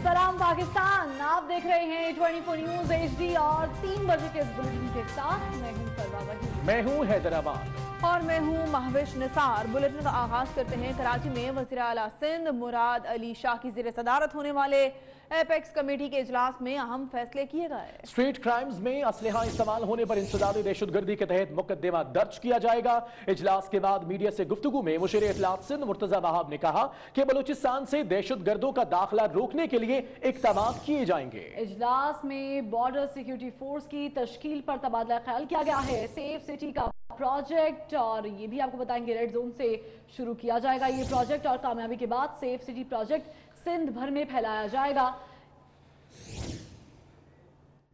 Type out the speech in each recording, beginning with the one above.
सलाम पाकिस्तान, आप देख रहे हैं 24 न्यूज HD और 3 बजे के इस बुलेटिन के साथ मैं हूं फरवा वहीद, मैं हूं हैदराबाद और मैं हूं महविश निसार। बुलेटिन का आगाज करते हैं। कराची में वज़ीर आला सिंध मुराद अली शाह की ज़ेर सदारत होने वाले एपेक्स कमेटी के इजलास में अहम फैसले किए गए। स्ट्रीट क्राइम्स में असलहा इस्तेमाल होने पर इंसदादी दहशतगर्दी के तहत मुकदमा दर्ज किया जाएगा। इजलास के बाद मीडिया से गुफ्तगू में मुशीर इत्तलात सिंध मुर्तजा वहाब ने कहा कि बलूचिस्तान से दहशतगर्दों का दाखिला रोकने के लिए इक़दाम किए जाएंगे। इजलास में बॉर्डर सिक्योरिटी फोर्स की तश्कील पर तबादला ख्याल किया गया है। सेफ सिटी का प्रोजेक्ट, और ये भी आपको बताएंगे, रेड जोन से शुरू किया जाएगा ये प्रोजेक्ट, और कामयाबी के बाद सेफ सिटी प्रोजेक्ट सिंध भर में फैलाया जाएगा।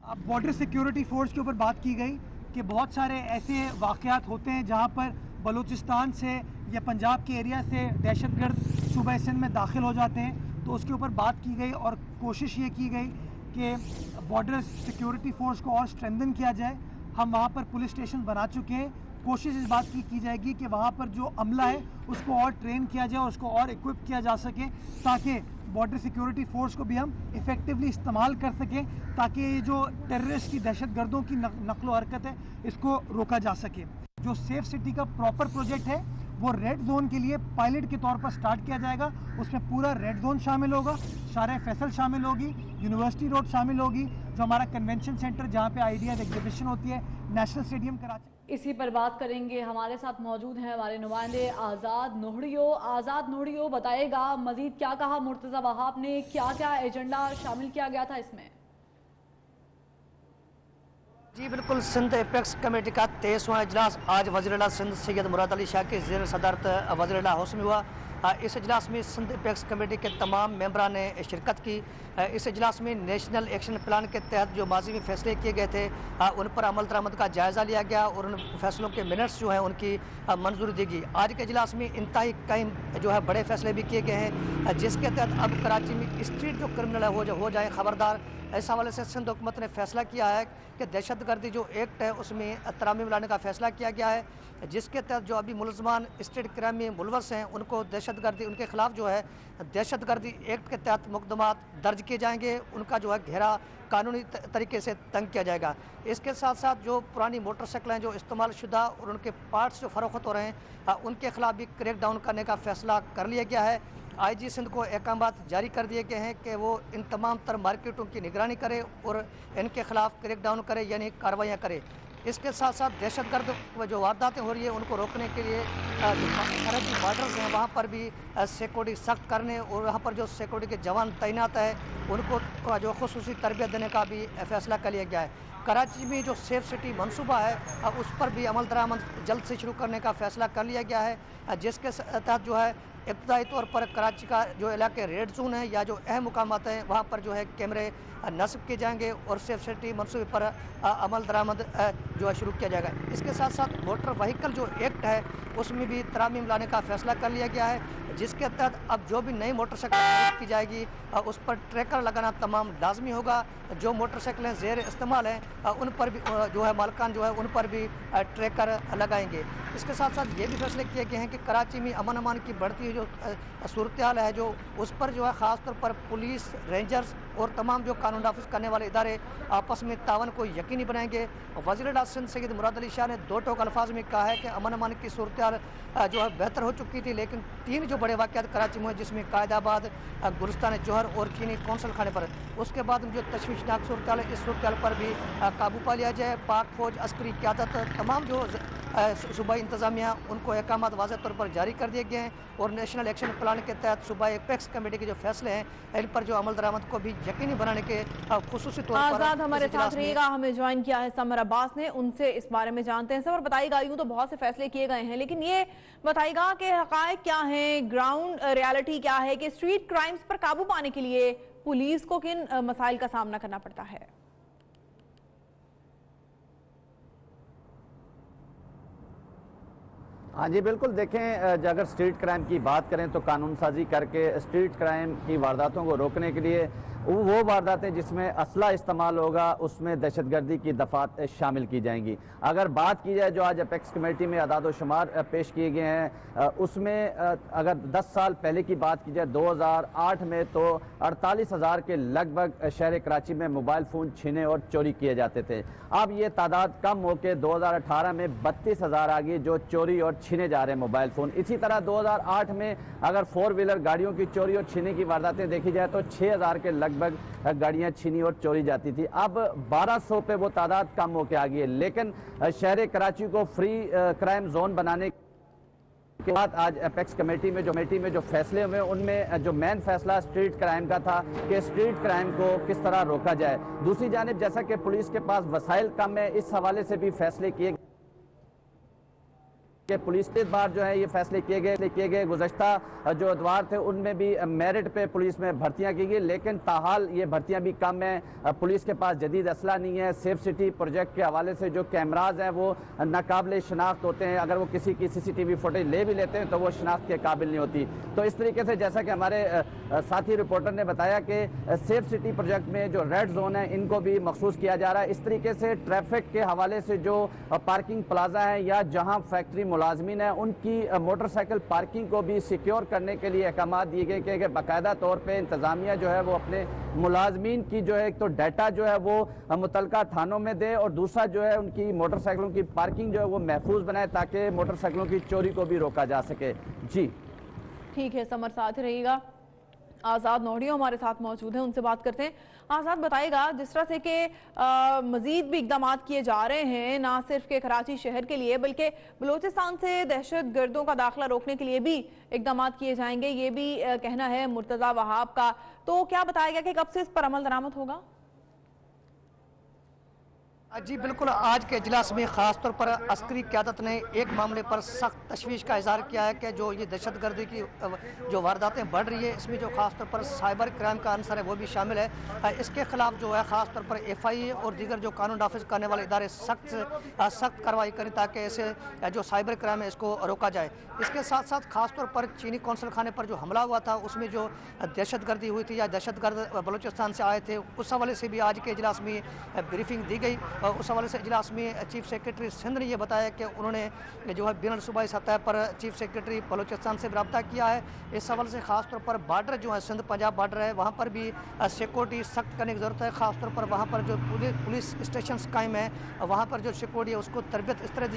अब बॉर्डर सिक्योरिटी फोर्स के ऊपर बात की गई कि बहुत सारे ऐसे वाक़यात होते हैं जहां पर बलूचिस्तान से या पंजाब के एरिया से दहशतगर्द सूबा सिंध में दाखिल हो जाते हैं, तो उसके ऊपर बात की गई और कोशिश ये की गई कि बॉर्डर सिक्योरिटी फोर्स को और स्ट्रेंथन किया जाए। हम वहाँ पर पुलिस स्टेशन बना चुके हैं। कोशिश इस बात की जाएगी कि वहाँ पर जो अमला है उसको और ट्रेन किया जाए और उसको और इक्विप किया जा सके, ताकि बॉर्डर सिक्योरिटी फोर्स को भी हम इफ़ेक्टिवली इस्तेमाल कर सकें, ताकि ये जो टेररिस्ट की दहशतगर्दों की नकलो हरकत है इसको रोका जा सके। जो सेफ सिटी का प्रॉपर प्रोजेक्ट है वो रेड जोन के लिए पायलट के तौर पर स्टार्ट किया जाएगा। उसमें पूरा रेड जोन शामिल होगा, शारे फैसल शामिल होगी, यूनिवर्सिटी रोड शामिल होगी, जो हमारा कन्वेंशन सेंटर जहाँ पे आइडियाज एग्जीबिशन होती है, नेशनल स्टेडियम कराची। इसी पर बात करेंगे। हमारे साथ मौजूद हैं हमारे नुमाइंदे आज़ाद नोहड़ियो। आज़ाद नोहड़ियो, बताएगा मजीद क्या कहा मुर्तज़ा वहाब ने, क्या क्या एजेंडा शामिल किया गया था इसमें? जी बिल्कुल, सिंध एपेक्स कमेटी का 23वां इजलास आज वज़ीर आला सिंध सैयद मुराद अली शाह की ज़ेर सदारत वज़ीर आला हाउस में हुआ। इस इजलास में सिंध एपेक्स कमेटी के तमाम मेंबरान ने शिरकत की। इस इजलास में नेशनल एक्शन प्लान के तहत जो माजी में फैसले किए गए थे उन पर अमल दरामद का जायज़ा लिया गया और उन फैसलों के मिनट्स जो हैं उनकी मंजूरी दी गई। आज के इजलास में इंतहाई कई जो है बड़े फैसले भी किए गए हैं, जिसके तहत अब कराची में स्ट्रीट जो क्रिमिनल है हो जाए खबरदार। इस हवाले से सिंध हुकूमत ने फैसला किया है कि दहशतगर्दी जो एक्ट है उसमें तरामीम लाने का फैसला किया गया है, जिसके तहत जो अभी मुलजमान स्ट्रीट क्राइम में मुलवस हैं उनको दहशतगर्दी, उनके खिलाफ जो है दहशतगर्दी एक्ट के तहत मुकदमा दर्ज किए जाएंगे। उनका जो है घेरा कानूनी तरीके से तंग किया जाएगा। इसके साथ साथ जो पुरानी मोटरसाइकिल हैं जो इस्तेमाल शुदा और उनके पार्ट्स जो फरोख्त हो रहे हैं उनके खिलाफ भी क्रैक डाउन करने का फैसला कर लिया गया है। IG सिंध को अहकामात जारी कर दिए गए हैं कि वो इन तमाम तर मार्केटों की निगरानी करे और इनके खिलाफ क्रैक डाउन करे, यानी कार्रवाइयाँ करे। इसके साथ साथ दहशतगर्द जो वारदातें हो रही है उनको रोकने के लिए सरहदी बॉर्डर्स हैं वहाँ पर भी सिक्योरिटी सख्त करने और वहाँ पर जो सिक्योरिटी के जवान तैनात है उनको जो खुसूसी तरबियत देने का भी फैसला कर लिया गया है। कराची में जो सेफ सिटी मंसूबा है उस पर भी अमल दरामद जल्द से शुरू करने का फैसला कर लिया गया है, जिसके तहत जो है इब्तदाई तौर पर कराची का जो इलाके रेड जोन है या जो अहम मुकामात हैं वहाँ पर जो है कैमरे नस्ब किए जाएंगे और सेफ सिटी मनसूबे पर अमल दरामद जो है शुरू किया जाएगा। इसके साथ साथ मोटर व्हीकल जो एक्ट है उसमें भी तरामीम लाने का फैसला कर लिया गया है, जिसके तहत अब जो भी नई मोटरसाइकिल खरीद की जाएगी उस पर ट्रैकर लगाना तमाम लाजमी होगा। जो मोटरसाइकिलें ज़ेर इस्तेमाल हैं उन पर भी जो है मालकान जो है उन पर भी ट्रैकर लगाएंगे। इसके साथ साथ ये भी फैसले किए गए हैं कि कराची में अमन अमान की बढ़ती जो सूरत हाल है जो उस पर जो है ख़ास तौर पर पुलिस, रेंजर्स और तमाम जो कानून नाफिज करने वाले इदारे आपस में तावन को यकीनी बनाएंगे। वज़ीर आला सिंध सैयद मुराद अली शाह ने दो टोक अल्फाज में कहा है कि अमन अमान की सूरत हाल जो है बेहतर हो चुकी थी, लेकिन 3 जो बड़े वाक़यात कराची में हुए जिसमें कायदाबाद, गुलिस्तान जौहर और चीनी कौंसल खाने पर, उसके बाद जो तशवीशनाक सूरत हाल है इस सूरत हाल पर भी काबू पा लिया जाए। पाक फौज, अस्करी क़यादत, तमाम जो सूबाई इंतज़ामिया उनको अहकामात वाज़ेह तौर पर जारी कर दिए गए हैं और नेशनल एक्शन प्लान के तहत सूबाई एपेक्स कमेटी के जो फैसले हैं इन पर जो अमल दरामद को भी यकीनी बनाने के खुसूसी तौर पर आज़ाद हमारे साथ रहिएगा। हमें ज्वाइन किया है समर अब्बास ने, उनसे इस बारे में जानते हैं। समर, बताइएगा, यूँ तो बहुत से फैसले किए गए हैं, लेकिन ये बताइएगा कि हक़ाइक़ क्या हैं, ग्राउंड रियलिटी क्या है कि स्ट्रीट क्राइम्स पर काबू पाने के लिए पुलिस को किन मसाइल का सामना करना पड़ता है? हाँ जी बिल्कुल, देखें अगर स्ट्रीट क्राइम की बात करें तो कानून साजी करके स्ट्रीट क्राइम की वारदातों को रोकने के लिए वो वारदातें जिसमें असला इस्तेमाल होगा उसमें दहशतगर्दी की दफात शामिल की जाएंगी। अगर बात की जाए जो आज अपेक्स कमेटी में अदाद शुमार पेश किए गए हैं, उसमें अगर 10 साल पहले की बात की जाए 2008 में तो 48,000 के लगभग शहर कराची में मोबाइल फ़ोन छीने और चोरी किए जाते थे। अब ये तादाद कम होकर 2018 में 32,000 आ गई जो चोरी और छीने जा रहे हैं मोबाइल फ़ोन। इसी तरह 2008 में अगर 4 व्हीलर गाड़ियों की चोरी और छीने की वारदातें देखी जाए तो 6,000 के लगभग गाड़ियां छीनी और चोरी जाती थी। अब 1200 पे वो तादाद कम होकर आ गई है। लेकिन शहर कराची को फ्री क्राइम जोन बनाने के बाद आज अपेक्स कमेटी में जो फैसले हुए उनमें जो मेन फैसला स्ट्रीट क्राइम का था कि स्ट्रीट क्राइम को किस तरह रोका जाए। दूसरी जानिब जैसा कि पुलिस के पास वसाइल कम है, इस हवाले से भी फैसले किए कि पुलिस इस बार जो है ये फैसले किए गए। गुज़श्ता जो अदवार थे उनमें भी मेरिट पे पुलिस में भर्तियां की गई, लेकिन ताहाल ये भर्तियां भी कम हैं। पुलिस के पास जदीद असला नहीं है। सेफ सिटी प्रोजेक्ट के हवाले से जो कैमराज हैं वो नाकाबिल शनाख्त होते हैं। अगर वो किसी की CCTV फुटेज ले भी लेते हैं तो वो शनाख्त के काबिल नहीं होती। तो इस तरीके से जैसा कि हमारे साथी रिपोर्टर ने बताया कि सेफ सिटी प्रोजेक्ट में जो रेड जोन है इनको भी मखसूस किया जा रहा है। इस तरीके से ट्रैफिक के हवाले से जो पार्किंग प्लाजा है या जहाँ फैक्ट्री मुलाजमीन है उनकी मोटरसाइकिल पार्किंग को भी सिक्योर करने के लिए अहकाम दिए गए कि बाकायदा तौर पे इंतजामिया जो है वो अपने मुलाजमीन की जो है एक तो डाटा जो है वो मुतलका थानों में दे और दूसरा जो है उनकी मोटरसाइकिलों की पार्किंग जो है वो महफूज बनाए ताकि मोटरसाइकिलों की चोरी को भी रोका जा सके। जी ठीक है, समर साथ रहेगा। आज़ाद नोहरियो हमारे साथ मौजूद हैं, उनसे बात करते हैं। आज़ाद, बताएगा जिस तरह से कि मजीद भी इकदाम किए जा रहे हैं ना सिर्फ के कराची शहर के लिए बल्कि बलूचिस्तान से दहशत गर्दों का दाखिला रोकने के लिए भी इकदाम किए जाएंगे, ये भी कहना है मुर्तज़ा वहाब का। तो क्या बताएगा कि कब से इस पर अमल दरामद होगा? जी बिल्कुल, आज के इजलास में ख़ास तौर पर अस्करी क़यादत ने एक मामले पर सख्त तशवीश का इज़हार किया है कि जो ये दहशतगर्दी की जो वारदातें बढ़ रही है इसमें जो ख़ास तौर पर साइबर क्राइम का आंसर है वो भी शामिल है। इसके खिलाफ जो है ख़ास तौर पर FIA और दीगर जो कानून नाफिज करने वाले इदारे सख्त कार्रवाई करें ताकि ऐसे जो साइबर क्राइम है इसको रोका जाए। इसके साथ साथ ख़ास तौर पर चीनी कौंसल खाने पर जो हमला हुआ था उसमें जो दहशतगर्दी हुई थी या दहशतगर्द बलूचिस्तान से आए थे उस हवाले से भी आज के इजलास में ब्रीफिंग दी गई। उस हवाले से इजलास में चीफ सेक्रेटरी सिंध ने यह बताया कि उन्होंने जो है बिन सूबाई सतह पर चीफ सेक्रेटरी बलूचिस्तान से रब्ता किया है। इस हवाले से ख़ास तौर पर बार्डर जो है सिंध पंजाब बार्डर है वहाँ पर भी सिक्योरिटी सख्त करने की ज़रूरत है। ख़ास तौर पर वहाँ पर जो पुलिस स्टेशन कायम है वहाँ पर जो सिक्योरिटी है उसको तरबियत इस तरह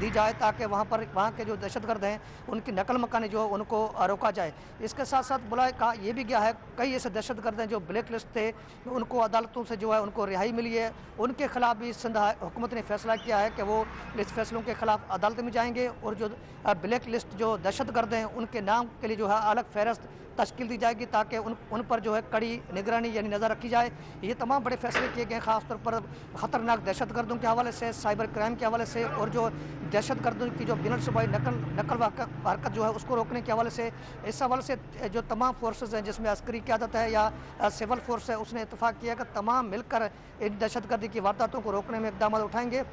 दी जाए ताकि वहाँ के जो दहशतगर्द हैं उनकी नकल मकानी जो उनको रोका जाए। इसके साथ साथ बुलाया कहा यह भी गया है कई ऐसे दहशतगर्द हैं जो ब्लैक लिस्ट थे उनको अदालतों से जो है उनको रिहाई मिली है, उनके खिलाफ भी सिंध हुकूमत ने फैसला किया है कि वो इस फैसलों के खिलाफ अदालत में जाएंगे और जो ब्लैक लिस्ट जो दहशतगर्द हैं उनके नाम के लिए जो है अलग फहरस्त तश्कील दी जाएगी ताकि उन पर जो है कड़ी निगरानी यानी नज़र रखी जाए। ये तमाम बड़े फैसले किए गए ख़ास तौर पर ख़तरनाक दहशतगर्दों के हवाले से, साइबर क्राइम के हवाले से और जो दहशतगर्दों की जो बिन सूबाई नकल हरकत जो है उसको रोकने के हवाले से। इस हवाले से जो तमाम फोर्सेज हैं जिसमें अस्करी क़यादत है या सिविल फोर्स है उसने इत्तफाक़ किया कि तमाम मिलकर इन दहशतगर्दी की वारदातों को रोकने में इक़दाम उठाएंगे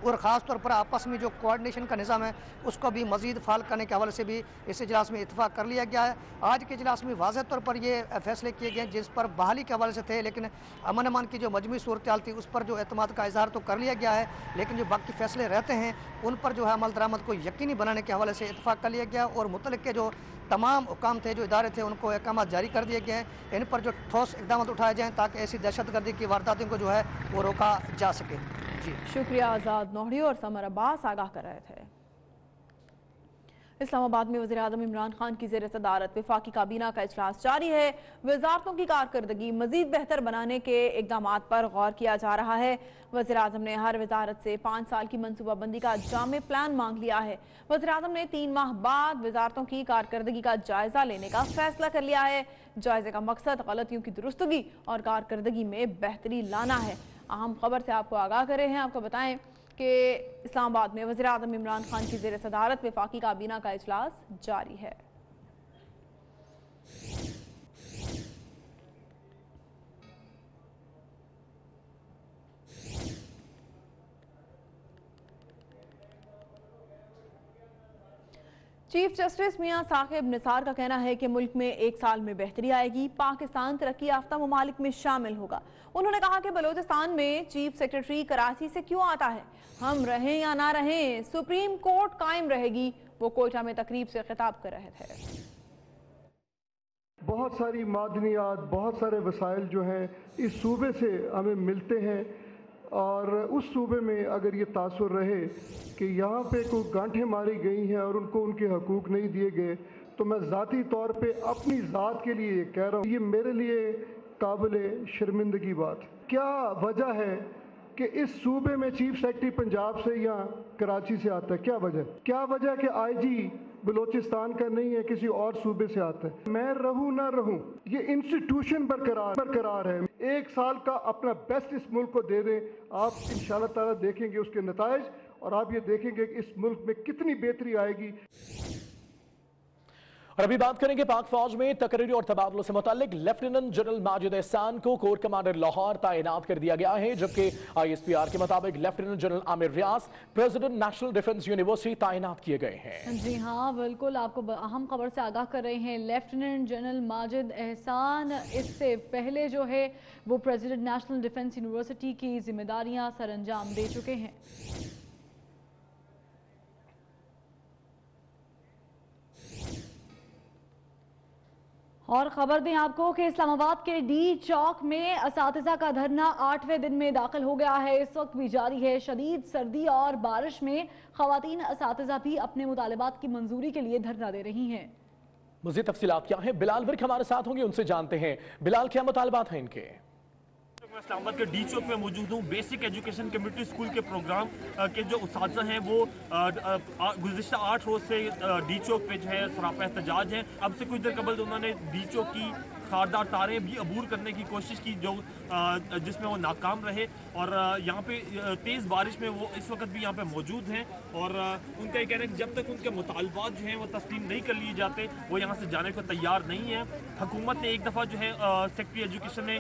और ख़ास तौर पर आपस में जो कोऑर्डिनेशन का निज़ाम है उसको भी मज़ीद फाल करने के हवाले से भी इस इजलास में इत्तफाक़ कर लिया गया है। आज के इजलास में वाज़ह तौर पर ये फैसले किए गए जिस पर बहाली के हवाले से थे, लेकिन अमन अमान की जो मजमूई सूरत हाल थी उस पर जो एतमाद का इजहार तो कर लिया गया है, लेकिन जो बाकी फैसले रहते हैं उन पर जो है अमल दरामद को यकीनी बनाने के हवाले से इत्तफाक़ कर लिया गया और मुतल्लिक़ के जो तमाम हुकाम थे जो इदारे थे उनको अहकाम जारी कर दिए गए हैं, इन पर जो ठोस इक़दाम उठाए जाएँ ताकि ऐसी दहशतगर्दी की वारदातों को जो है वो रोका जा सके। जी शुक्रिया आज़ाद नोहरियो और समर अब्बास आगाह कर रहे थे। इस्लामाबाद में वज़ीर-ए-आज़म इमरान खान की ज़ेर सदारत वफाकी काबीना का इजलास जारी है। वज़ारतों की कारकर्दगी मज़ीद बेहतर बनाने के इक़दामात पर गौर किया जा रहा है। वज़ीर-ए-आज़म ने हर वज़ारत से 5 साल की मनसूबाबंदी का जामे प्लान मांग लिया है। वज़ीर-ए-आज़म ने 3 माह बाद वज़ारतों की कारकर्दगी का जायज़ा लेने का फैसला कर लिया है। जायज़े का मकसद गलतियों की दुरुस्तगी और कारकर्दगी में बेहतरी लाना है। अहम खबर से आपको आगाह करे हैं, आपको बताएं कि इस्लामाबाद में वज़ीर-ए-आज़म इमरान खान की ज़ेर सदारत वफाकी काबीना का इजलास जारी है। चीफ जस्टिस मियां साकिब निसार का कहना है कि मुल्क में एक साल में बेहतरी आएगी, पाकिस्तान तरक्की याफ्ता ममालिक में शामिल होगा। उन्होंने कहा कि बलोचिस्तान में चीफ सेक्रेटरी कराची से क्यों आता है, हम रहें या ना रहें सुप्रीम कोर्ट कायम रहेगी। वो कोयटा में तकरीब से खिताब कर रहे थे। बहुत सारी मादनियात, बहुत सारे वसाइल जो हैं इस सूबे से हमें मिलते हैं, और उस सूबे में अगर ये तासुर रहे कि यहाँ पे कोई गांठें मारी गई हैं और उनको उनके हकूक़ नहीं दिए गए, तो मैं ज़ाती तौर पे अपनी ज़ात के लिए ये कह रहा हूँ, ये मेरे लिए काबिल शर्मिंदगी बात। क्या वजह है कि इस सूबे में चीफ सेक्रेटरी पंजाब से या कराची से आता है? क्या वजह कि आईजी बलोचिस्तान का नहीं है, किसी और सूबे से आता है? मैं रहूं ना रहूं, ये इंस्टीट्यूशन बरकरार है। एक साल का अपना बेस्ट इस मुल्क को दे दें, आप इंशाल्लाह ताला देखेंगे उसके नताइज, और आप ये देखेंगे कि इस मुल्क में कितनी बेहतरी आएगी। और अभी बात करेंगे पाक फौज में तकरीरी और तबादलों से मुताल्लिक। लेफ्टिनेंट जनरल माजिद एहसान को कोर कमांडर लाहौर तैनात कर दिया गया है, जबकि ISPR के मुताबिक लेफ्टिनेंट जनरल आमिर रियाज प्रेसिडेंट नेशनल डिफेंस यूनिवर्सिटी तैनात किए गए हैं। जी हाँ, बिल्कुल आपको अहम खबर से आगाह कर रहे हैं। लेफ्टिनेंट जनरल माजिद एहसान इससे पहले जो है वो प्रेसिडेंट नेशनल डिफेंस यूनिवर्सिटी की जिम्मेदारियां सरअंजाम दे चुके हैं। और खबर दें आपको कि इस्लामाबाद के डी चौक में असातिज़ा का धरना 8वें दिन में दाखिल हो गया है। इस वक्त भी जारी है। शदीद सर्दी और बारिश में खवातीन असातिज़ा भी अपने मुतालिबात की मंजूरी के लिए धरना दे रही हैं। मज़ीद तफसीलात क्या हैं, बिलाल विर्क हमारे साथ होंगे, उनसे जानते हैं। बिलाल, क्या मुतालबात हैं इनके? मैं इस्लामाबाद के डी चौक में मौजूद हूँ। बेसिक एजुकेशन कम्युनिटी स्कूल के प्रोग्राम के जो उस्ताद हैं वो गुज़िश्ता 8 रोज़ से डी चौक पे जो है सरापा एहतजाज हैं। अब से कुछ देर कबल उन्होंने डी चौक की खारदार तारें भी अबूर करने की कोशिश की, जो जिसमें वो नाकाम रहे। और यहाँ पे तेज़ बारिश में वो इस वक्त भी यहाँ पे मौजूद हैं, और उनका ये कहना है कि जब तक उनके मुतालबात जो हैं वो तस्लीम नहीं कर लिए जाते वो यहाँ से जाने को तैयार नहीं है। हुकूमत ने एक दफ़ा जो है सेक्रेटरी एजुकेशन ने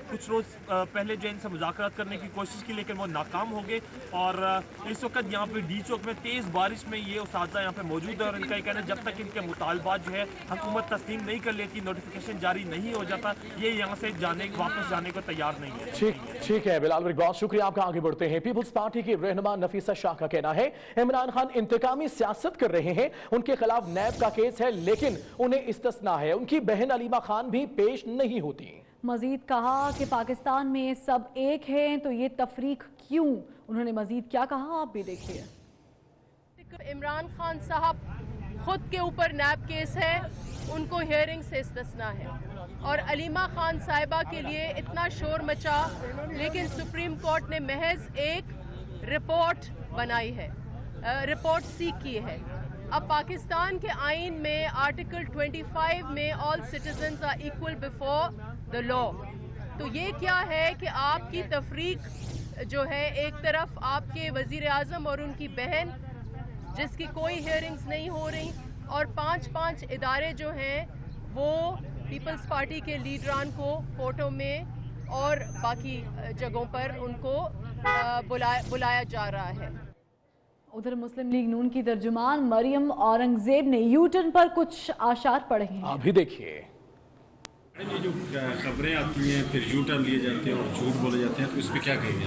कुछ रोज़ पहले जो इनसे मुज़ाकरात करने की कोशिश की, लेकिन वो नाकाम हो गए। और इस वक्त यहाँ पे डी चौक में तेज़ बारिश में ये उस्ताद यहाँ पे मौजूद है, और इनका ये कहना है जब तक इनके मुतालबात जो है हुकूमत तस्लीम नहीं कर लेती, नोटिफिकेशन जारी नहीं हो जाता, ये यहाँ से वापस जाने को तैयार नहीं है। ठीक है बिलाल, बहुत शुक्रिया आपका। आगे बढ़ते हैं। पीपल्स पार्टी की रहनुमा नफीसा शाह का कहना है इमरान खान इंतकामी सियासत कर रहे हैं, उनके खिलाफ नैब का केस है, लेकिन उन्हें इस्तिस्ना है, उनकी बहन अलीमा खान भी पेश नहीं होती। मजीद कहा कि पाकिस्तान में सब एक हैं तो ये तफरीक क्यों। उन्होंने मजीद क्या कहा, आप भी देखिए। इमरान खान साहब खुद के ऊपर नैब केस है, उनको हियरिंग से इस्तिस्ना है, और अलीमा खान साहिबा के लिए इतना शोर मचा, लेकिन सुप्रीम कोर्ट ने महज एक रिपोर्ट बनाई है, रिपोर्ट सीख की है। अब पाकिस्तान के आइन में आर्टिकल 25 में all citizens are equal before the law. तो ये क्या है कि आपकी तफरीक जो है, एक तरफ आपके वजीर आज़म और उनकी बहन जिसकी कोई हियरिंग्स नहीं हो रही, और 5 इदारे जो हैं वो पीपल्स पार्टी के लीडरान को कोर्टों में और बाकी जगहों पर उनको बुलाया जा रहा है। उधर मुस्लिम लीग नून की तर्जुमान मरियम औरंगजेब ने यूटर्न पर कुछ आशार पढ़े हैं। अभी देखिए। ये जो खबरें आती हैं फिर यू टर्न लिए जाते हैं और झूठ बोले जाते हैं, तो इस पर क्या कहेंगे?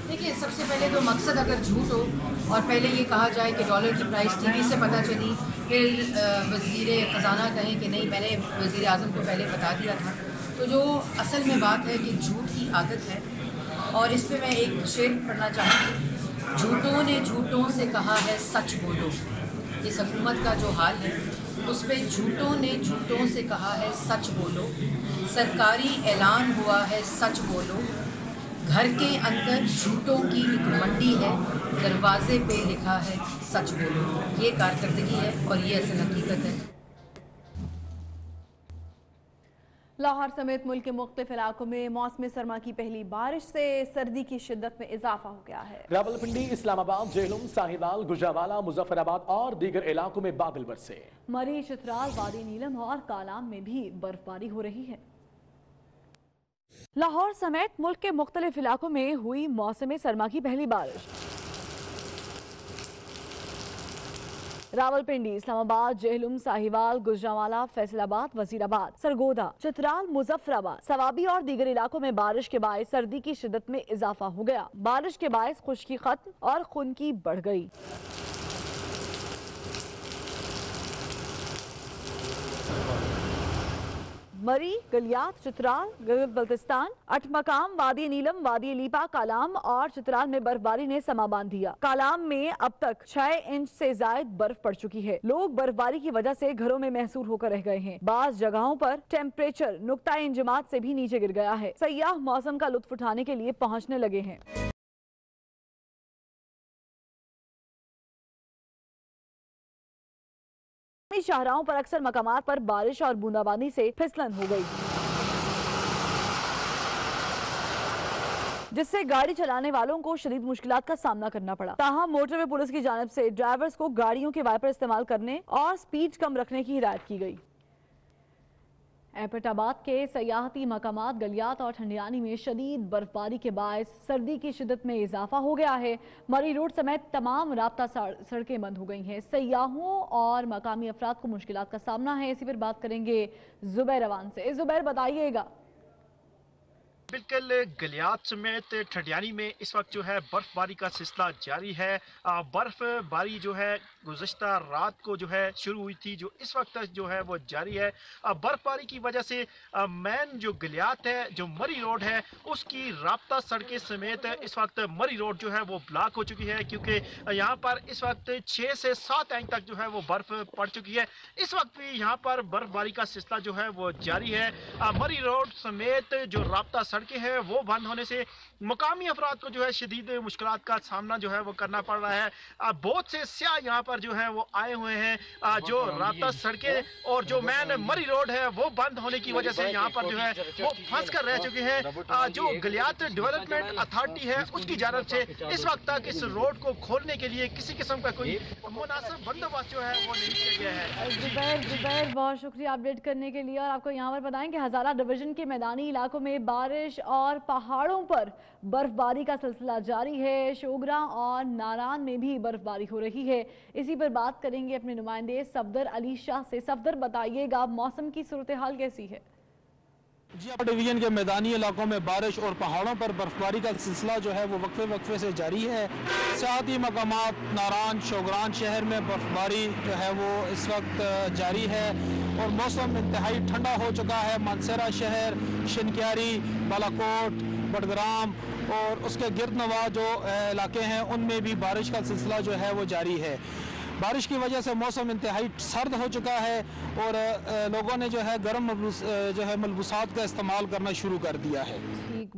देखिए, सबसे पहले तो मकसद अगर झूठ हो और पहले ये कहा जाए कि डॉलर की प्राइस टीवी से पता चली, फिर वज़ीर ख़जाना कहें कि नहीं मैंने वज़ीर आज़म को पहले बता दिया था, तो जो असल में बात है कि झूठ की आदत है। और इस पर मैं एक शेर पढ़ना चाहूँगी। झूठों ने झूठों से कहा है सच बोलो। इस हुकूमत का जो हाल है उस पर झूठों ने झूठों से कहा है सच बोलो। सरकारी ऐलान हुआ है सच बोलो। घर के अंदर झूठों की एक मंडी है, दरवाजे पे लिखा है सच बोलो। ये कारकर्दगी है और ये असल हकीकत है। लाहौर समेत मुल्क के मुख्तलिफ इलाकों में मौसम सरमा की पहली बारिश से सर्दी की शिद्दत में इजाफा हो गया है। रावलपिंडी, इस्लामाबाद, जेहलम, साहिवाल, गुजरावाला, मुजफ्फराबाद और दीगर इलाकों में बादल बरसे। मरी, चित्राल, वादी नीलम और कालाम में भी बर्फबारी हो रही है। लाहौर समेत मुल्क के मुख्तलिफ इलाकों में हुई मौसम सरमा की पहली बारिश। रावलपिंडी, इस्लामाबाद, जेहलुम, साहिवाल, गुजरांवाला, फैसलाबाद, वजीराबाद, सरगोदा, चित्राल, मुजफ्फराबाद, सवाबी और दीगर इलाकों में बारिश के बायस सर्दी की शिद्दत में इजाफा हो गया। बारिश के बायस खुश्की खत्म और खुनकी बढ़ गई। मरी, गलियात, चित्राल, गिलगित बल्तिस्तान, अठमकाम, वादी नीलम, वादी लीपा, कालाम और चित्राल में बर्फबारी ने समा बांध दिया। कालाम में अब तक 6 इंच से ज्यादा बर्फ पड़ चुकी है। लोग बर्फबारी की वजह से घरों में महसूर होकर रह गए हैं। बाज़ जगहों पर टेम्परेचर नुक्ताए इंजमात से भी नीचे गिर गया है। सयाह मौसम का लुत्फ उठाने के लिए पहुंचने लगे हैं। शाहराहों पर अक्सर मकामात पर बारिश और बूंदाबांदी से फिसलन हो गई, जिससे गाड़ी चलाने वालों को शदीद मुश्किलात का सामना करना पड़ा। ताहम मोटरवे पुलिस की जानिब से ड्राइवर्स को गाड़ियों के वाइपर इस्तेमाल करने और स्पीड कम रखने की हिदायत की गई। एबटाबाद के सयाहती मकामात गलियात और ठंडियानी में शदीद बर्फबारी के बायस सर्दी की शिद्दत में इजाफा हो गया है। मरी रोड समेत तमाम राब्ता सड़कें बंद हो गई हैं। सयाहों और मकामी अफराद को मुश्किलात का सामना है। इसी पर बात करेंगे जुबैर अवान से। जुबैर, बताइएगा। बिल्कुल, गलियात समेत ठंडियानी में इस वक्त जो है बर्फबारी का सिलसिला जारी है। बर्फबारी जो है गुज़श्ता रात को जो है शुरू हुई थी, जो इस वक्त तक जो है वो जारी है। बर्फबारी की वजह से मेन जो गलियात है, जो मरी रोड है, उसकी राब्ता सड़कें समेत इस वक्त मरी रोड जो है वो ब्लॉक हो चुकी है, क्योंकि यहाँ पर इस वक्त 6 से 7 इंच तक जो है वो बर्फ पड़ चुकी है। इस वक्त भी यहाँ पर बर्फबारी का सिलसिला जो है वो जारी है। मरी रोड समेत जो राब्ता सड़कें हैं वो बंद होने से मकामी अफराद को जो है शदीद मुश्किलात का सामना जो है वो करना पड़ रहा है। बहुत से सियाह यहाँ पर जो है वो आए हुए हैं। जो राब्ता सड़कें और जो मेन मरी रोड है वो बंद होने की वजह से यहाँ पर जो है वो फंस कर रह चुके हैं। जो गलियात डेवलपमेंट अथॉरिटी है उसकी जानब से इस वक्त तक इस रोड को खोलने के लिए किसी किस्म का कोई मुनासिब बंदोबस्त जो है वो नहीं किया गया है। जुबैर, बहुत शुक्रिया अपडेट करने के लिए। और आपको यहाँ पर बताएं कि हज़ारा डिवीजन के मैदानी इलाकों में बारिश और पहाड़ों पर बर्फबारी का सिलसिला जारी है। शोगरा और नारान में भी बर्फबारी हो रही है। इसी पर बात करेंगे अपने नुमाइंदे सफदर अली शाह से। सफदर, बताइएगा मौसम की सूरत हाल कैसी है? जी, डिवीजन के मैदानी इलाकों में बारिश और पहाड़ों पर बर्फबारी का सिलसिला जो है वो वक्फे वक्फे से जारी है। सियाहती मकामात नारान, शोगरान शहर में बर्फबारी जो है वो इस वक्त जारी है और मौसम इंतहाई ठंडा हो चुका है। मानसरा शहर, शिनक्यारी, बालाकोट, बडग्राम और उसके गिरदनवा जो इलाके हैं उनमें भी बारिश का सिलसिला जो है वो जारी है। बारिश की वजह से मौसम इंतहाई सर्द हो चुका है और लोगों ने जो है गर्म जो है मलबूसात का इस्तेमाल करना शुरू कर दिया है। ठीक,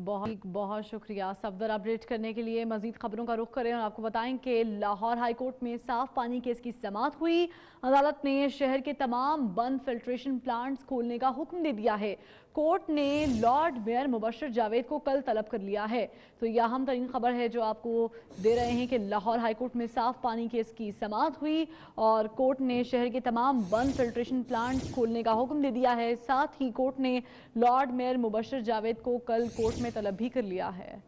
बहुत शुक्रिया सफदर अपडेट करने के लिए। मजीद खबरों का रुख करें और आपको बताएं कि लाहौर हाई कोर्ट में साफ पानी केस की समाअत हुई। अदालत ने शहर के तमाम बंद फिल्ट्रेशन प्लांट्स खोलने का हुक्म दे दिया है। कोर्ट ने लॉर्ड मेयर मुबशर जावेद को कल तलब कर लिया है। तो यह अहम तरीन खबर है जो आपको दे रहे हैं कि लाहौर हाई कोर्ट में साफ पानी केस की समाअत हुई और कोर्ट ने शहर के तमाम बंद फिल्ट्रेशन प्लांट्स खोलने का हुक्म दे दिया है। साथ ही कोर्ट ने लॉर्ड मेयर मुबशर जावेद को कल कोर्ट में तलब भी कर लिया है।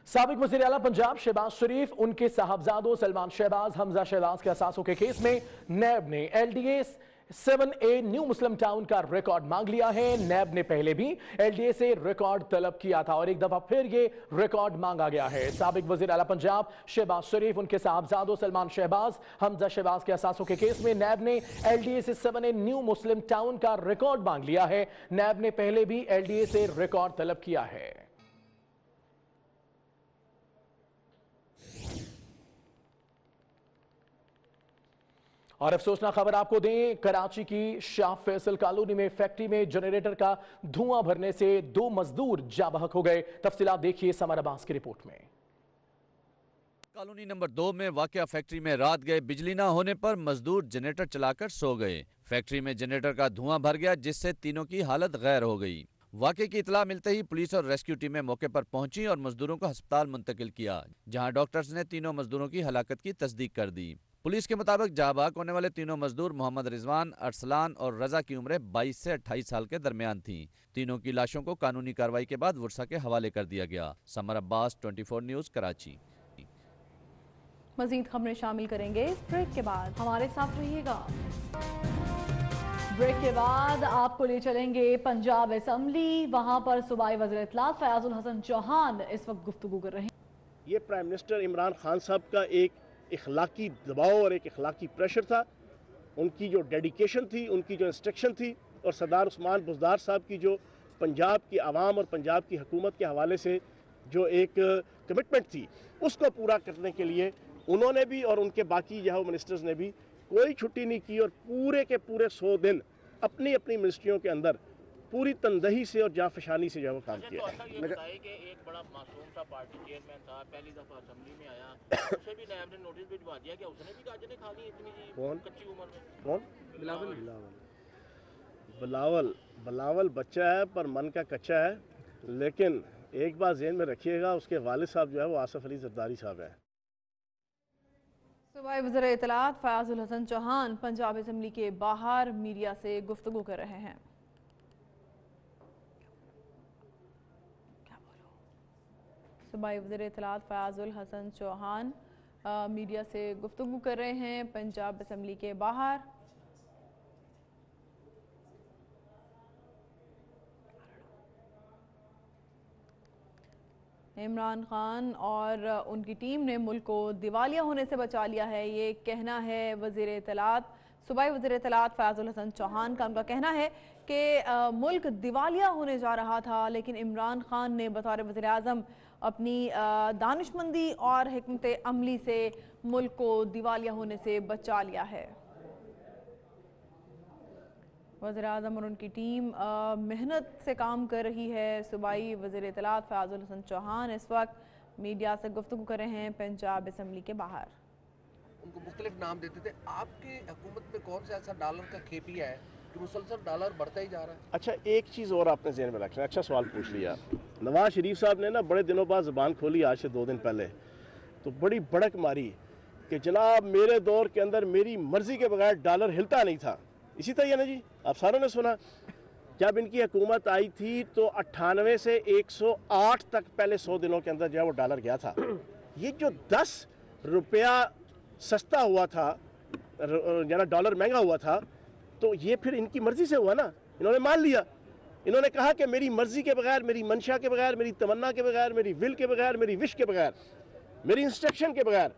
साबिक वज़ीर आला पंजाब शहबाज शरीफ, उनके साहबजादों सलमान शहबाज, हमजा शहबाज के असासों के केस में नैब ने LDA 7A न्यू मुस्लिम टाउन का रिकॉर्ड मांग लिया है। नैब ने पहले भी LDA से रिकॉर्ड तलब किया था और एक दफा फिर ये रिकॉर्ड मांगा गया है। साबिक वज़ीर आला पंजाब शहबाज शरीफ, उनके साहबजादों सलमान शहबाज, हमजा शहबाज के असासों के केस में नैब ने LDA से 7A न्यू मुस्लिम टाउन का रिकॉर्ड मांग लिया है। नैब ने पहले भी LDA से रिकॉर्ड तलब किया है। और अफसोसनाक खबर आपको दें, कराची की शाह फैसल कॉलोनी में फैक्ट्री में जनरेटर का धुआं भरने से 2 मजदूर जा बहक हो गए। तफसीलात देखिए समर अब्बास की रिपोर्ट में। कॉलोनी नंबर 2 में वाकया फैक्ट्री में रात गए बिजली न होने पर मजदूर जनरेटर चलाकर सो गए। फैक्ट्री में जनरेटर का धुआं भर गया जिससे तीनों की हालत गैर हो गई। वाकये की इतला मिलते ही पुलिस और रेस्क्यू टीमें मौके पर पहुंची और मजदूरों को अस्पताल मुंतकिल किया, जहां डॉक्टर्स ने तीनों मजदूरों की हलाकत की तस्दीक कर दी। पुलिस के मुताबिक जाबाक होने वाले तीनों मजदूर मोहम्मद रिजवान, अरसलान और रजा की उम्रें 22 से 28 साल के दरमियान थी। तीनों की लाशों को कानूनी कार्रवाई के बाद वर्षा के हवाले कर दिया गया। समर अब्बास, 24 न्यूज, कराची। मजीद खबरें शामिल करेंगे इस ब्रेक के बाद, हमारे साथ रहिएगा। ब्रेक के बाद आपको ले चलेंगे पंजाब असेंबली, वहां पर सूबाई वज़ीर इत्तलात फयाजुल हसन चौहान इस वक्त गुफ्तगू कर रहे हैं। ये प्राइम मिनिस्टर इमरान खान साहब का एक इखलाकी दबाव और एक इखलाकी प्रेशर था, उनकी जो डेडिकेशन थी, उनकी जो इंस्ट्रक्शन थी, और सरदार उस्मान बुज़दार साहब की जो पंजाब की आवाम और पंजाब की हुकूमत के हवाले से जो एक कमिटमेंट थी, उसको पूरा करने के लिए उन्होंने भी और उनके बाकी जो मिनिस्टर्स ने भी कोई छुट्टी नहीं की और पूरे के पूरे 100 दिन अपनी अपनी मिनिस्ट्रियों के अंदर पूरी तनदही से और जाफशानी से जो काम किया। एक बड़ा मासूम सा पार्टी चेयरमैन था, पहली दफा असेंबली में आया, उसे भी नायब ने नोटिस भिजवा दिया कि उसने भी गाजरें खा ली इतनी कच्ची उम्र में। कौन? बिलावल बच्चा है पर मन का कच्चा है। लेकिन एक बात ज़हन में रखिएगा, उसके वालिद साहब जो है वो आसिफ अली जरदारी साहब हैं। सूबाई वज़ीर इत्तलात फयाजुल हसन चौहान पंजाब असेंबली के बाहर मीडिया से गुफ्तगू कर रहे हैं। सूबाई वज़ीर इत्तलात फयाजुल हसन चौहान मीडिया से गुफ्तगू कर रहे हैं पंजाब असेंबली के बाहर। इमरान खान और उनकी टीम ने मुल्क को दिवालिया होने से बचा लिया है, ये कहना है वज़ीर इत्तलात सूबाई वज़ीर इत्तलात फयाजुल हसन चौहान का। उनका कहना है कि मुल्क दिवालिया होने जा रहा था, लेकिन इमरान खान ने बतौर वज़ीर आज़म अपनी दानिशमंदी और हिकमत अमली से मुल्क को दिवालिया होने से बचा लिया है। वज़ीर आज़म और उनकी टीम मेहनत से काम कर रही है। सूबाई वज़ीर इत्तलात फयाजुल हसन चौहान इस वक्त मीडिया से गुफ्तगू कर रहे हैं पंजाब असेंबली के बाहर। उनको मुख्तलिफ नाम देते थे, आपके हुकूमत में कौन सा ऐसा डॉलर का खेपिया है कि मुसलसल डॉलर बढ़ता ही जा रहा है? अच्छा, एक चीज़ और आपने ज़हन में रखना, अच्छा सवाल पूछ लिया। नवाज शरीफ साहब ने ना बड़े दिनों बाद ज़ुबान खोली, आज से 2 दिन पहले, तो बड़ी भड़क मारी कि जनाब मेरे दौर के अंदर मेरी मर्ज़ी के बगैर डॉलर हिलता नहीं था। इसी तरह है ना जी, आप सारों ने सुना। जब इनकी हुकूमत आई थी तो 98 से 108 तक पहले 100 दिनों के अंदर जो है वो डॉलर गया था। ये जो 10 रुपया सस्ता हुआ था, यानी डॉलर महंगा हुआ था, तो ये फिर इनकी मर्जी से हुआ ना। इन्होंने मान लिया, इन्होंने कहा कि मेरी मर्जी के बगैर, मेरी मंशा के बगैर, मेरी तमन्ना के बगैर, मेरी विल के बगैर, मेरी विश के बगैर, मेरी इंस्ट्रक्शन के बगैर,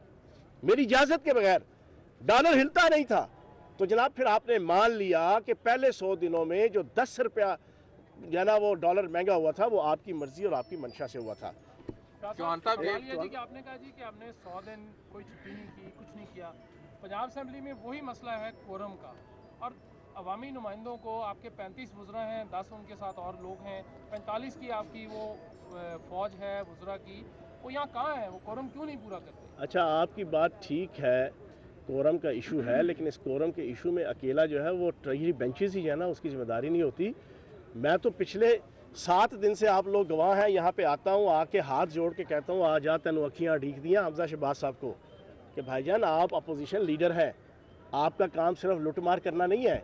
मेरी इजाज़त के बगैर डॉलर हिलता नहीं था। तो जनाब फिर आपने मान लिया कि पहले 100 दिनों में जो 10 रुपया यानी वो डॉलर महंगा हुआ था, वो आपकी मर्जी और आपकी मंशा से हुआ था। आपने कहा जी कि आपने 100 दिन कोई छुट्टी नहीं की, कुछ नहीं किया। पंजाब असेंबली में वही मसला है कोरम का, और अवामी नुमाइंदों को आपके 35 वज़रा हैं, 10 उनके साथ और लोग हैं, 45 की आपकी वो फौज है वज़रा की, वो यहाँ कहाँ है? वो कोरम क्यों नहीं पूरा करते? अच्छा, आपकी बात ठीक है, कोरम का इशू है, लेकिन इस कोरम के इशू में अकेला जो है वो ट्रेजरी बेंचेस ही है ना, उसकी जिम्मेदारी नहीं होती। मैं तो पिछले 7 दिन से आप लोग गवाह हैं, यहाँ पे आता हूँ, आके हाथ जोड़ के कहता हूँ आ जा तेन अखियाँ ढीक दियाँ हमजा शहबाज साहब को कि भाईजान आप अपोजिशन लीडर हैं, आपका काम सिर्फ लुटमार करना नहीं है,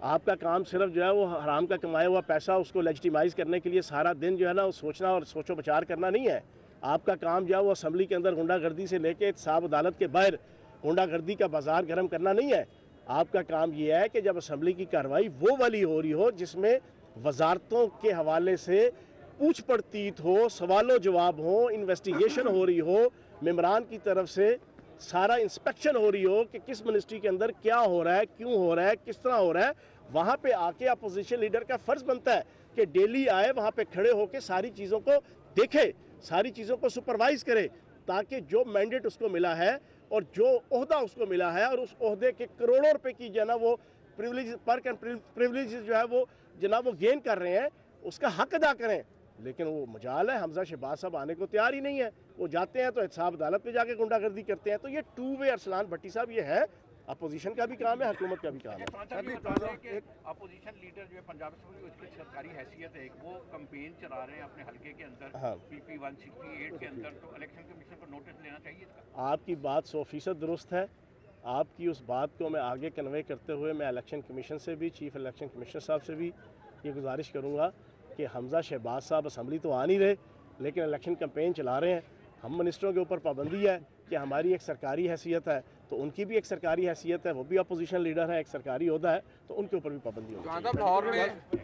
आपका काम सिर्फ जो है वो हराम का कमाया हुआ पैसा उसको लेजिटिमाइज़ करने के लिए सारा दिन जो है ना वो सोचना और सोचो विचार करना नहीं है। आपका काम जो है वो असम्बली के अंदर गुंडागर्दी से लेके साहब अदालत के बाहर गुंडागर्दी का बाजार गर्म करना नहीं है। आपका काम ये है कि जब असम्बली की कार्रवाई वो वाली हो रही हो जिसमें वजारतों के हवाले से पूछ पड़तीत हो, सवालों जवाब हो, इन्वेस्टिगेशन हो रही हो, मेम्बरान की तरफ से सारा इंस्पेक्शन हो रही हो कि किस मिनिस्ट्री के अंदर क्या हो रहा है, क्यों हो रहा है, किस तरह हो रहा है, वहाँ पे आके अपोजिशन लीडर का फ़र्ज़ बनता है कि डेली आए, वहाँ पे खड़े होकर सारी चीज़ों को देखे, सारी चीज़ों को सुपरवाइज़ करे, ताकि जो मैंडेट उसको मिला है और जो ओहदा उसको मिला है और उस ओहदे के करोड़ों रुपए की जो है ना वो प्रिविलेज जो है वो जनाब वो गेन कर रहे हैं, उसका हक अदा करें। लेकिन वो मजाल है, हमजा शहबाज साहब आने को तैयार ही नहीं है। वो जाते हैं तो एहतसाब अदालत में जाके गुंडागर्दी करते हैं। तो ये 2 वे अरसलान भट्टी साहब ये है, अपोजिशन का भी काम है, हुकूमत का भी काम है। अपोजिशन लीडर जो है पंजाब असेंबली उसकी सरकारी हैसियत है, वो कैंपेन चला रहे हैं अपने हल्के के अंदर, हाँ। PP 168 के अंदर, तो इलेक्शन कमीशन को नोटिस लेना चाहिए इसका। आपकी बात 100% दुरुस्त है। आपकी उस बात को मैं आगे कन्वे करते हुए मैं इलेक्शन कमीशन से भी, चीफ इलेक्शन कमिश्नर साहब से भी ये गुजारिश करूँगा कि हमजा शहबाज साहब असम्बली तो आ नहीं रहे लेकिन इलेक्शन कैंपेन चला रहे हैं। हम मिनिस्टरों के ऊपर पाबंदी है कि हमारी एक सरकारी हैसियत है, तो उनकी भी एक सरकारी हैसियत है, वो भी अपोजिशन लीडर है, एक सरकारी ओहदा है, तो उनके ऊपर भी पाबंदी होगी।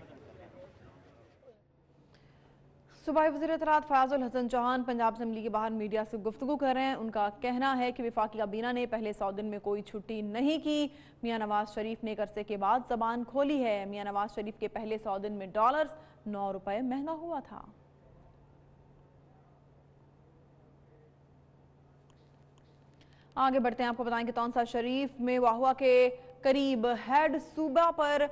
सूबाई वज़ीर इत्तलात फयाजुल हसन चौहान पंजाब असम्बली के बाहर मीडिया से गुफ्तगू कर रहे हैं। उनका कहना है कि वफाकी काबीना ने पहले 100 दिन में कोई छुट्टी नहीं की। मियां नवाज शरीफ ने करसे के बाद जबान खोली है। मियां नवाज शरीफ के पहले 100 दिन में डॉलर 9 रुपए महंगा हुआ था। आगे बढ़ते हैं, आपको बताएं कि तौंसा शरीफ में वाहुआ के करीब हेड सूबा पर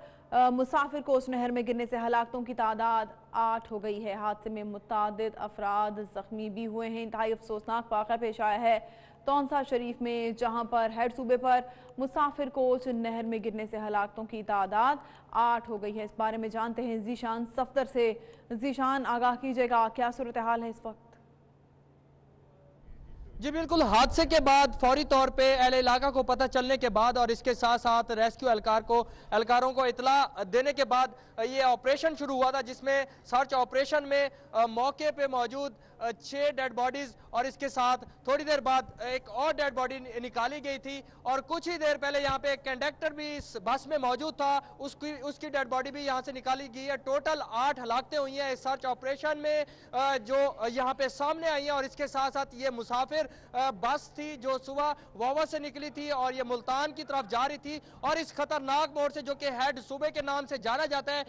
मुसाफिर कोच नहर में गिरने से हलाकतों की तादाद 8 हो गई है। हादसे में मुतादिद अफराद जख्मी भी हुए हैं। इंतहाई अफसोसनाक वाक़या पेश आया है तौंसा शरीफ में, जहां पर हेड सूबे पर मुसाफिर कोच नहर में गिरने से हलाकतों की तादाद 8 हो गई है। इस बारे में जानते हैं जीशान सफदर से। जीशान, आगाह कीजिएगा, क्या सूरत हाल है इस वक्त? जी बिल्कुल, हादसे के बाद फौरी तौर पे अहले इलाका को पता चलने के बाद और इसके साथ साथ रेस्क्यू एहलकारों को इतला देने के बाद ये ऑपरेशन शुरू हुआ था, जिसमें सर्च ऑपरेशन में मौके पे मौजूद 6 डेड बॉडीज और इसके साथ थोड़ी देर बाद एक और डेड बॉडी निकाली गई थी और कुछ ही देर पहले यहाँ पे एक कंडक्टर भी इस बस में मौजूद था, उसकी डेड बॉडी भी यहाँ से निकाली गई है। टोटल 8 हलाकतें हुई हैं इस सर्च ऑपरेशन में जो यहाँ पे सामने आई हैं। और इसके साथ साथ ये मुसाफिर बस थी जो सुबह वावा से निकली थी और ये मुल्तान की तरफ जा रही थी और इस खतरनाक मोड़ से, जो कि हेड सूबे के नाम से जाना जाता है,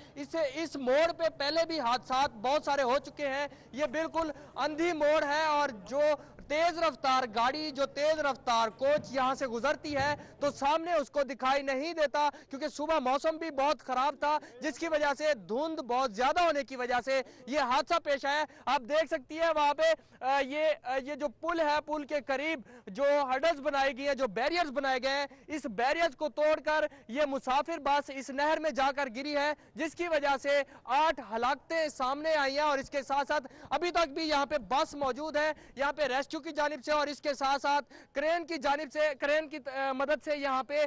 इस मोड़ पे पहले भी हादसा बहुत सारे हो चुके हैं। ये बिल्कुल अंधी मोड़ है और जो तेज रफ्तार गाड़ी, जो तेज रफ्तार कोच यहां से गुजरती है तो सामने उसको दिखाई नहीं देता, क्योंकि सुबह मौसम भी बहुत खराब था, जिसकी वजह से धुंध बहुत ज्यादा होने की वजह से ये हादसा पेश आया। आप देख सकती है वहां पे ये जो पुल है, पुल के करीब जो हर्डल्स बनाई गई है, जो बैरियर्स बनाए गए हैं, इस बैरियर्स को तोड़कर ये मुसाफिर बस इस नहर में जाकर गिरी है, जिसकी वजह से 8 हलाकतें सामने आई हैं। और इसके साथ साथ अभी तक भी यहाँ पे बस मौजूद है, यहाँ पे रेस्क्यू की जानिब से और इसके साथ साथ क्रेन की जानिब से, क्रेन की मदद से यहाँ पे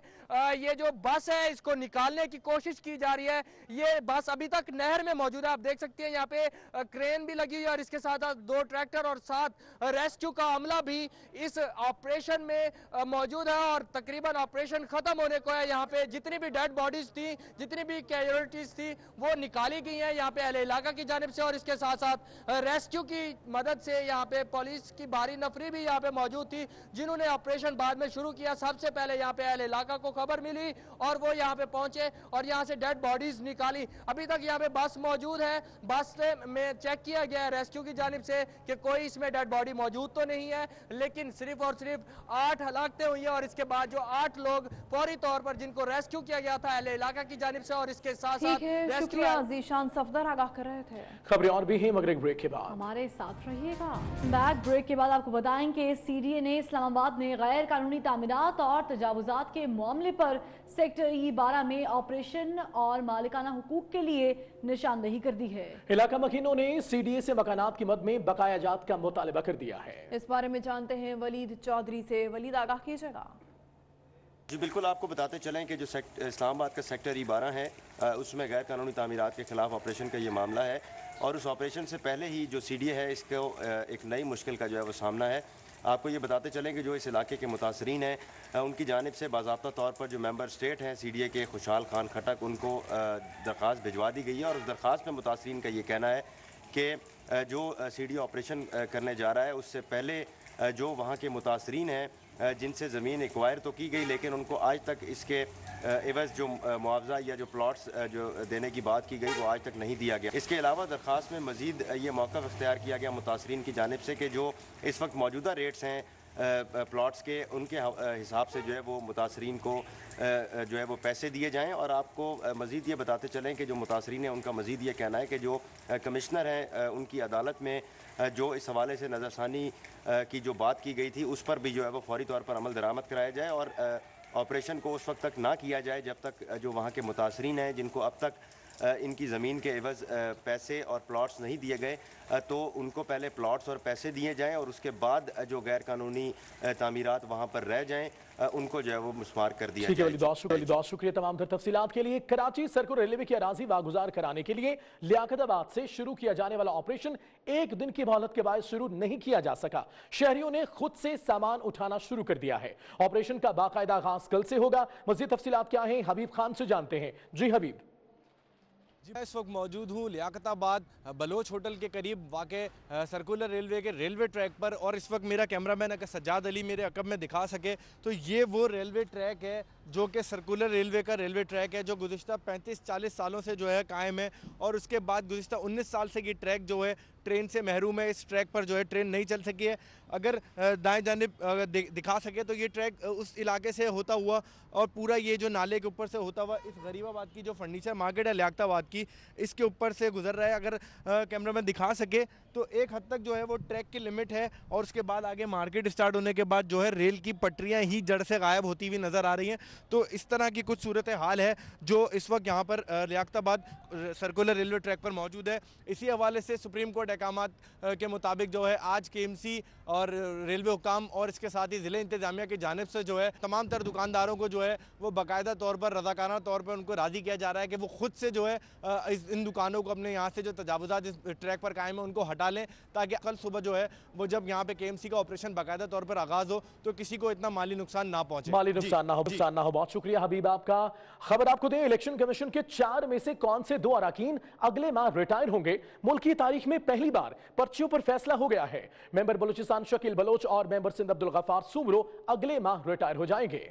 ये जो बस है इसको निकालने की कोशिश की जा रही है। ये बस अभी तक नहर में मौजूद है, आप देख सकते हैं यहाँ पे क्रेन भी लगी हुई है और इसके साथ साथ 2 ट्रैक्टर और साथ रेस्क्यू का अमला भी इस ऑपरेशन में मौजूद है और तकरीबन ऑपरेशन खत्म होने को है। यहाँ पे जितनी भी डेड बॉडीज थी, जितनी भी कैजुअलिटीज थी, वो निकाली गई हैं यहाँ पे अहले इलाका की जानिब से और इसके साथ साथ रेस्क्यू की मदद से यहाँ पे पुलिस की भारी नफरी भी यहाँ पे मौजूद थी, जिन्होंने ऑपरेशन बाद में शुरू किया। सबसे पहले यहाँ पे अहले इलाका को खबर मिली और वो यहाँ पे पहुंचे और यहाँ से डेड बॉडीज निकाली। अभी तक यहाँ पे बस मौजूद है, बस में चेक किया गया है रेस्क्यू की जानिब से कि कोई इसमें डेड बॉडी मौजूद तो नहीं है, लेकिन सिर्फ और सिर्फ 8 हलाकतें हुई हैं और इसके बाद जो 8 लोग फौरी तौर पर जिनको रेस्क्यू किया गया था अहले इलाका की जानिब से और इसके साथ साथ शुक्रिया जीशान सफदर, आगाह कर रहे थे। खबरें और भी हैं मगर एक ब्रेक के बाद हमारे साथ रहिएगा। बैक ब्रेक के बाद आपको बताएंगे सीडीए ने इस्लामाबाद में गैर कानूनी तामीरात और तजावुजात के मामले पर सेक्टर E12 में ऑपरेशन और मालिकाना हुकूक के लिए निशानदेही कर दी है। इलाका मकीनों ने सीडीए से मकानात की मद में बकाया जात का मुतालबा कर दिया है। इस बारे में जानते हैं वलीद चौधरी से। वलीद, आगाह कीजिएगा। जी बिल्कुल, आपको बताते चलें कि जो इस्लामाबाद का सेक्टर E12 है उसमें गैर कानूनी तामीरात के खिलाफ ऑपरेशन का ये मामला है और उस ऑपरेशन से पहले ही जो सीडीए है इसको एक नई मुश्किल का जो है वो सामना है। आपको ये बताते चलें कि जो इस इलाके के मुतासरीन हैं उनकी जानिब से बाज़ाब्ता तौर पर जो मेंबर स्टेट हैं सीडीए के खुशहाल खान खटक, उनको दरख्वास्त भिजवा दी गई है और उस दरख्वास्त में मुतासरीन का ये कहना है कि जो सीडीए ऑपरेशन करने जा रहा है उससे पहले जो वहाँ के मुतासरीन हैं जिनसे ज़मीन एक्वायर तो की गई लेकिन उनको आज तक इसके एवज़ जो मुआवजा या जो प्लॉट्स जो देने की बात की गई वो आज तक नहीं दिया गया। इसके अलावा दरख्वास्त में मज़ीद ये मौक़िफ़ इख्तियार किया गया मुतासरीन की जानिब से कि जो इस वक्त मौजूदा रेट्स हैं प्लॉट्स के, उनके हिसाब से जो है वो मुतासरीन को जो है वो पैसे दिए जाएं। और आपको मज़ीद ये बताते चलें कि जो मुतासरीन हैं उनका मज़ीद ये कहना है कि जो कमिश्नर हैं उनकी अदालत में जो इस हवाले से नज़रसानी की जो बात की गई थी उस पर भी जो है वो फौरी तौर पर अमल दरामद कराया जाए और ऑपरेशन को उस वक्त तक ना किया जाए जब तक जो वहाँ के मुतासरीन हैं जिनको अब तक इनकी ज़मीन के एवज़ पैसे और प्लॉट्स नहीं दिए गए तो उनको पहले प्लॉट्स और पैसे दिए जाएं और उसके बाद जो गैर कानूनी तामीरात वहाँ पर रह जाएं उनको जो है वो मुस्मार कर दिया जाए। बहुत शुक्रिया तमाम तर तफसीलात के लिए। कराची सर्कुलर रेलवे की अराजी वागुजार कराने के लिए लियाकताबाद से शुरू किया जाने वाला ऑपरेशन एक दिन की मोहलत के बाद शुरू नहीं किया जा सका। शहरियों ने खुद से सामान उठाना शुरू कर दिया है। ऑपरेशन का बाकायदा आगाज कल से होगा। मज़ीद तफसीलात क्या है हबीब खान से जानते हैं। जी हबीब। जी मैं इस वक्त मौजूद हूँ लियाकताबाद बलोच होटल के करीब वाक़े सर्कुलर रेलवे के रेलवे ट्रैक पर और इस वक्त मेरा कैमरामैन अगर सज्जाद अली मेरे अकब में दिखा सके तो ये वो रेलवे ट्रैक है जो कि सर्कुलर रेलवे का रेलवे ट्रैक है जो गुज़िश्ता 35-40 सालों से जो है कायम है और उसके बाद गुज़िश्ता 19 साल से ये ट्रैक जो है ट्रेन से महरूम है। इस ट्रैक पर जो है ट्रेन नहीं चल सकी है। अगर दाएं जानिब दिखा सके तो ये ट्रैक उस इलाके से होता हुआ और पूरा ये जो नाले के ऊपर से होता हुआ इस गरीबाबाद की जो फर्नीचर मार्केट है लियाकताबाद की इसके ऊपर से गुजर रहा है। अगर कैमरामैन दिखा सके तो एक हद तक जो है वो ट्रैक की लिमिट है और उसके बाद आगे मार्केट स्टार्ट होने के बाद जो है रेल की पटरियाँ ही जड़ से गायब होती हुई नज़र आ रही हैं। तो इस तरह की कुछ सूरत हाल है जो इस वक्त यहाँ पर लियाकताबाद सर्कुलर रेलवे ट्रैक पर मौजूद है। इसी हवाले से सुप्रीम कोर्ट अहकामात के मुताबिक जो है आज KMC और रेलवे हुकाम और इसके साथ ही ज़िले इंतजामिया की जानिब से जो है तमाम तर दुकानदारों को जो है वो बाकायदा तौर पर रज़ाकाना तौर पर उनको राज़ी किया जा रहा है कि वो खुद से जो है इन दुकानों को अपने यहाँ से जो तजावुज़ात इस ट्रैक पर कायम है उनको हटा लें ताकि कल सुबह जो है वो जब यहाँ पे KMC का ऑपरेशन बाकायदा तौर पर आगाज़ हो तो किसी को इतना माली नुकसान ना पहुँचे। माली नुकसान ना हो। बहुत शुक्रिया हबीब आपका। खबर आपको दें इलेक्शन कमीशन के 4 में से कौन से 2 अरकान अगले माह रिटायर होंगे। मुल्क की तारीख में पहली बार पर्चियों पर फैसला हो गया है। मेंबर बलूचिस्तान शकील बलोच और मेंबर सिंध अब्दुल गफ्फार सुमरो अगले माह रिटायर हो जाएंगे।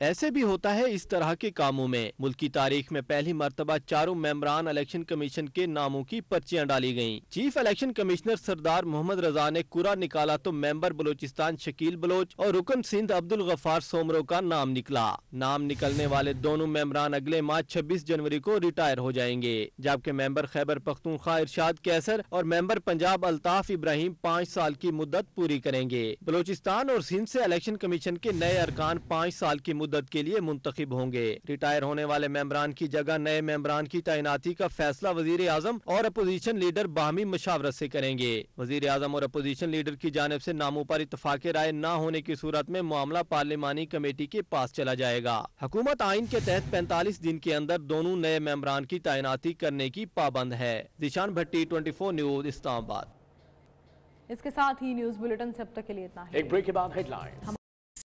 ऐसे भी होता है इस तरह के कामों में। मुल्क की तारीख में पहली मर्तबा 4 मेंबरान इलेक्शन कमीशन के नामों की पर्चियां डाली गईं। चीफ इलेक्शन कमिश्नर सरदार मोहम्मद रजा ने कुरा निकाला तो मेंबर बलूचिस्तान शकील बलोच और रुकन सिंध अब्दुल गफ्फार सोमरो का नाम निकला। नाम निकलने वाले दोनों मेंबरान अगले माह 26 जनवरी को रिटायर हो जाएंगे, जबकि मेंबर खैबर पख्तूनख्वा इरशाद कैसर और मेंबर पंजाब अल्ताफ इब्राहिम 5 साल की मुद्दत पूरी करेंगे। बलूचिस्तान और सिंध से इलेक्शन कमीशन के नए अरकान 5 साल की मुद्दत के लिए मुंतखब होंगे। रिटायर होने वाले मेंबरान की जगह नए मेंबरान की तैनाती का फैसला वजीर आजम और अपोजिशन लीडर बाहमी मशावरत से करेंगे। वजीर आजम और अपोजिशन लीडर की जानिब से नामों पर इत्तफाक राय न होने की सूरत में मामला पार्लिमानी कमेटी के पास चला जाएगा। हुकूमत आइन के तहत 45 दिन के अंदर दोनों नए मेंबरान की तैनाती करने की पाबंद है। जिशान भट्टी 24 न्यूज इस्लामाबाद। इसके साथ ही न्यूज बुलेटिन से अब तक के लिए इतना है। एक ब्रेक के बाद हेडलाइंस।